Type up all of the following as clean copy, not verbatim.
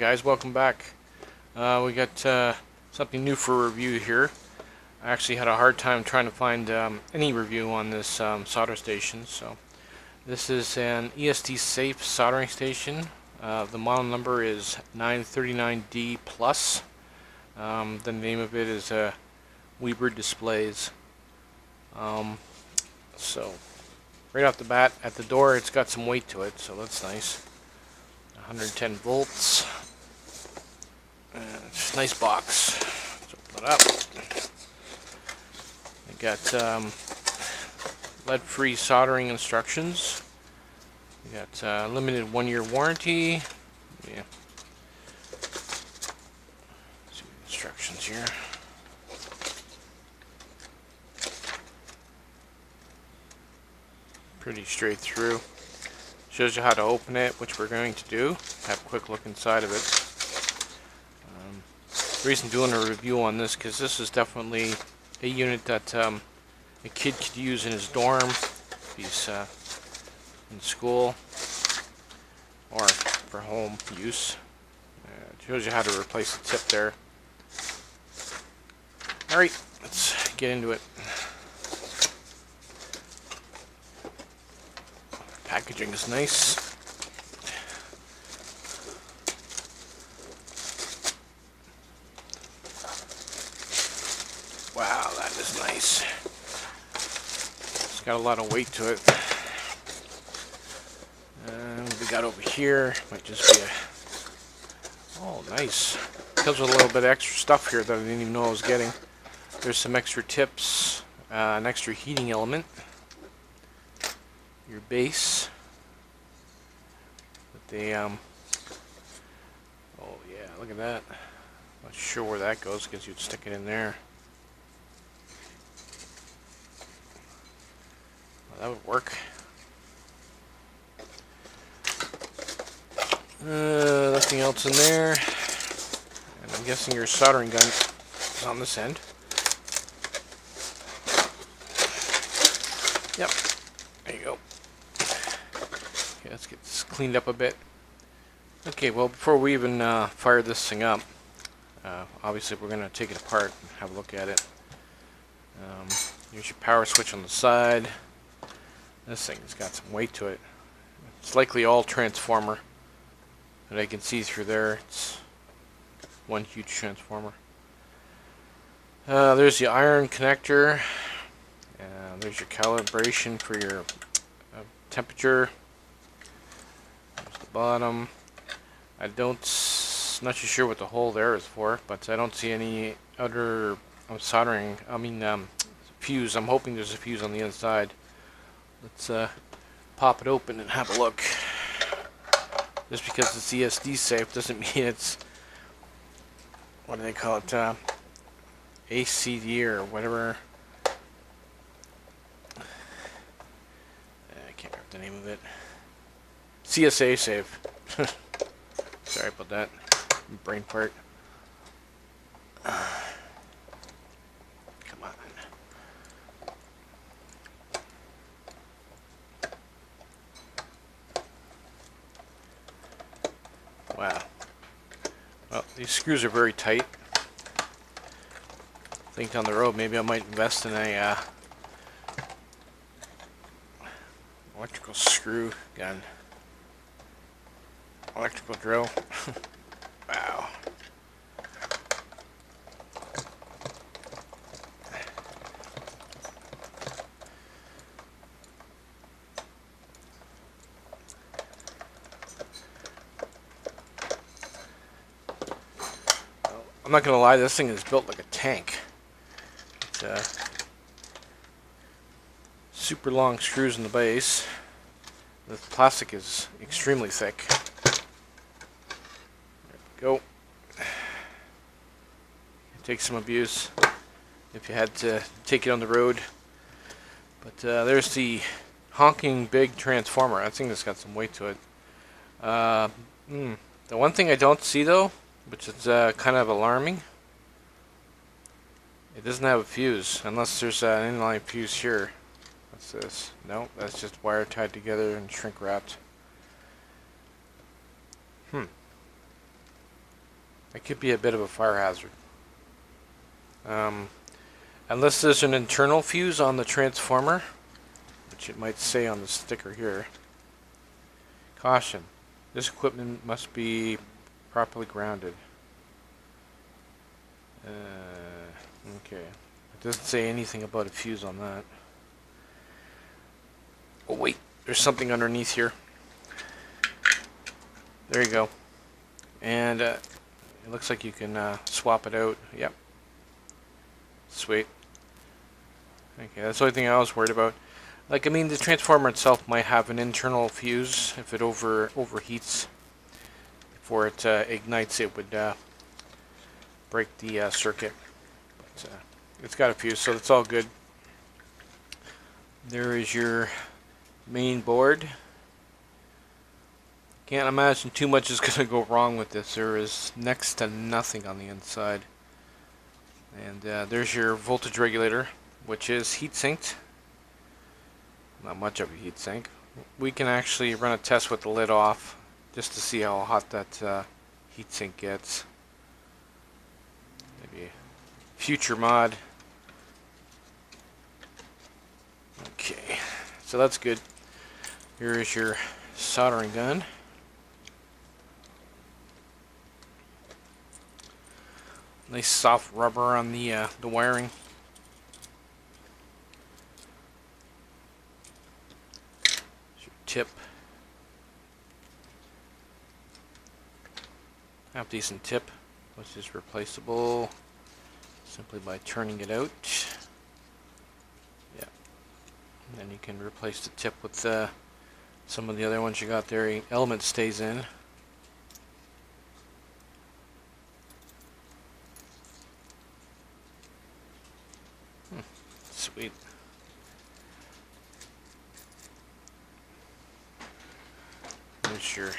guys, welcome back. We got something new for review here. I actually had a hard time trying to find any review on this solder station. So this is an ESD safe soldering station. The model number is 939D plus. The name of it is WeberDisplays. So right off the bat, at the door, it's got some weight to it, so that's nice. 110 volts. It's a nice box. Let's open it up. I got lead-free soldering instructions. We got limited 1-year warranty. Yeah. Let's see the instructions here. Pretty straight through. Shows you how to open it, which we're going to do. Have a quick look inside of it. The reason I'm doing a review on this, because this is definitely a unit that a kid could use in his dorm, if he's in school, or for home use. It shows you how to replace the tip there. Alright, let's get into it. Packaging is nice. Wow, that is nice. It's got a lot of weight to it. We got over here, might just be a... Oh, nice. Comes with a little bit of extra stuff here that I didn't even know I was getting. There's some extra tips, an extra heating element. Your base with the oh yeah, look at that. Not sure where that goes, because you'd stick it in there. Well, that would work. Nothing else in there, and I'm guessing your soldering gun is on this end. Yep, there you go. Okay, let's get this cleaned up a bit. Okay, well, before we even fire this thing up, obviously we're going to take it apart and have a look at it. Here's your power switch on the side. This thing's got some weight to it. It's likely all transformer that I can see through there. It's one huge transformer. There's the iron connector. There's your calibration for your temperature. There's the bottom. Not too sure what the hole there is for, but I don't see any other soldering. Fuse. I'm hoping there's a fuse on the inside. Let's pop it open and have a look. Just because it's ESD safe doesn't mean it's, what do they call it? ACD or whatever. I can't remember the name of it. CSA safe. Sorry about that. Brain fart. Come on. Wow. Well, these screws are very tight. I think down the road maybe I might invest in a electrical screw gun. Electrical drill. Wow. I'm not gonna lie, this thing is built like a tank. It's super long screws in the base. The plastic is extremely thick. Go. Take some abuse if you had to take it on the road. But there's the honking big transformer. I think it's got some weight to it. The one thing I don't see though, which is kind of alarming, it doesn't have a fuse, unless there's an inline fuse here. What's this? No, that's just wire tied together and shrink wrapped. That could be a bit of a fire hazard. Unless there's an internal fuse on the transformer, which it might say on the sticker here. Caution, this equipment must be properly grounded. Okay, it doesn't say anything about a fuse on that. Oh wait, there's something underneath here. There you go. And it looks like you can swap it out. Yep. Sweet. Okay, that's the only thing I was worried about. Like, I mean, the transformer itself might have an internal fuse. If it overheats before it ignites, it would break the circuit. But it's got a fuse, so it's all good. There is your main board. Can't imagine too much is going to go wrong with this. There is next to nothing on the inside. And there's your voltage regulator, which is heat sinked. Not much of a heat sink. We can actually run a test with the lid off just to see how hot that heat sink gets. Maybe a future mod. Okay, so that's good. Here is your soldering gun. Nice soft rubber on the wiring. Here's your tip. Half decent tip, which is replaceable simply by turning it out. Yeah, and then you can replace the tip with some of the other ones you got there. The element stays in. Sweet. There's your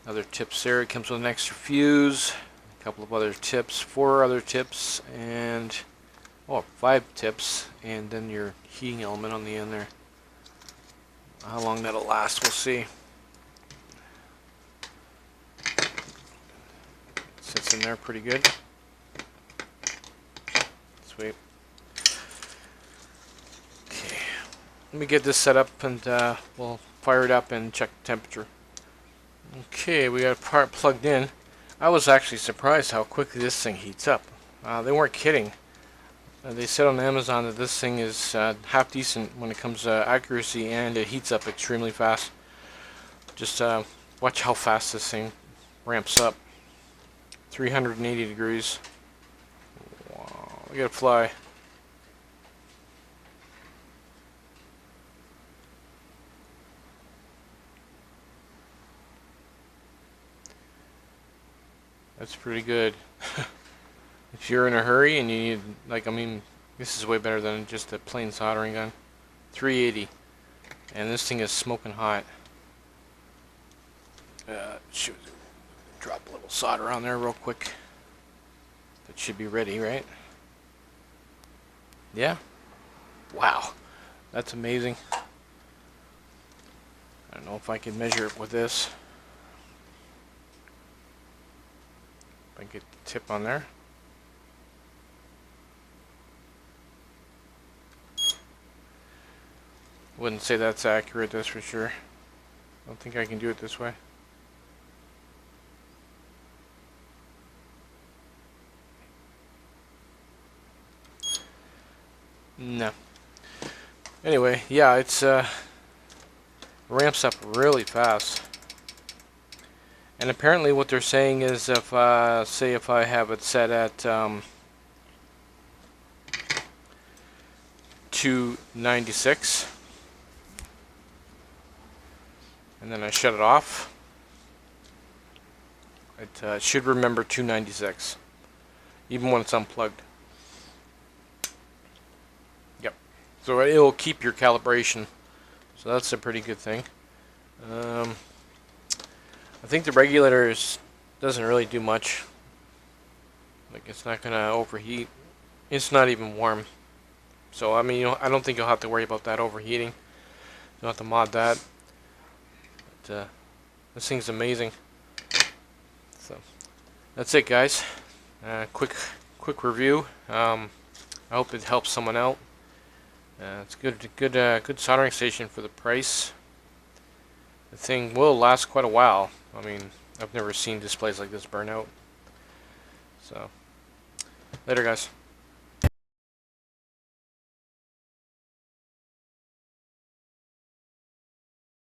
other tips there. It comes with an extra fuse, a couple of other tips, 4 other tips, and 5 tips, and then your heating element on the end there. How long that'll last, we'll see. Sits in there pretty good. Sweet. Let me get this set up and we'll fire it up and check the temperature. Okay, we got a part plugged in. I was actually surprised how quickly this thing heats up. They weren't kidding. They said on Amazon that this thing is half decent when it comes to accuracy, and it heats up extremely fast. Just watch how fast this thing ramps up. 380 degrees. Wow, look at it fly. That's pretty good. If you're in a hurry and you need, like, I mean, this is way better than just a plain soldering gun. 380. And this thing is smoking hot. Should drop a little solder on there real quick. That should be ready, right? Yeah? Wow. That's amazing. I don't know if I can measure it with this. I get the tip on there. Wouldn't say that's accurate, that's for sure. I don't think I can do it this way. No. Anyway, yeah, it's ramps up really fast. And apparently what they're saying is if, say if I have it set at 296 and then I shut it off, it should remember 296 even when it's unplugged. Yep. So it'll keep your calibration. So that's a pretty good thing. I think the regulator doesn't really do much. Like, it's not gonna overheat. It's not even warm. So I mean, I don't think you'll have to worry about that overheating. You'll have to mod that. But this thing's amazing. So that's it, guys. Quick review. I hope it helps someone out. It's good soldering station for the price. The thing will last quite a while. I mean, I've never seen displays like this burn out. So, later, guys.